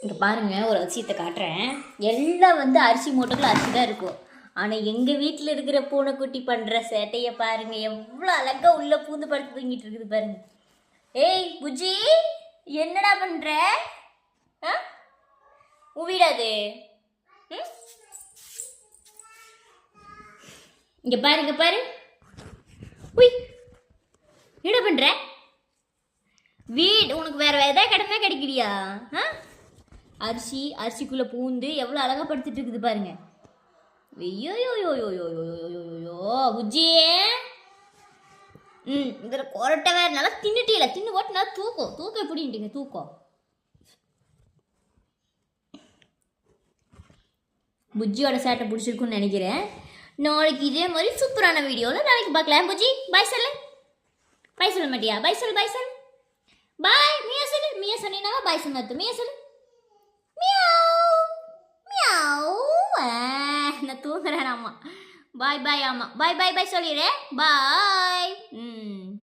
இங்கே பாருங்கள், ஒரு விஷயத்தை காட்டுறேன். எல்லாம் வந்து அரிசி மூட்டைக்குள்ள அரிசி தான் இருக்கும். ஆனால் எங்கள் வீட்டில் இருக்கிற பூனைக்குட்டி பண்ணுற சேட்டையை பாருங்கள், எவ்வளோ அழகாக உள்ளே பூந்து படுத்து தூங்கிட்டு இருக்குது பாருங்க. ஏய் புஜி, என்னடா பண்ணுற? ஆ, உன் வீடாது. இங்கே பாரு, இங்கே பாரு. உய், என்ன பண்ணுற? வீடு உனக்கு வேற எதாவது கிடமே கிடைக்கலையா? அரிசிக்குள்ளே பூந்து எவ்வளோ அழகாக படுத்துட்டு இருக்குது பாருங்க. ஐயோயோயோயோயோயோயோயோயோயோ உஜ்ஜியே. இதில் கொரட்டை வேற நல்லா தின்னுட்டீல, தின்னு போட்டு நல்லா தூக்கம் எப்படின்ட்டுங்க தூக்கம். புஜ்ஜியோட சேட்டை பிடிச்சிருக்குன்னு நினைக்கிறேன். நாளைக்கு இதே மாதிரி சூப்பரான வீடியோவில் நாளைக்கு பார்க்கலாம். புஜ்ஜி பாய் சொல்லு. பாய் சொல்ல மாட்டியா? பாய் சொல்லு, பாய் சொல்லு. பாய் மியா சொல்லு. மியா சொன்னீங்கன்னா பாய் சொன்னது. மியா சொல்லு. Meow meow. நான் தூங்குறேன். ஆமாம் பாய் பாய். ஆமாம் பாய் பாய் பாய் சொல்லிடுறேன். பாய்.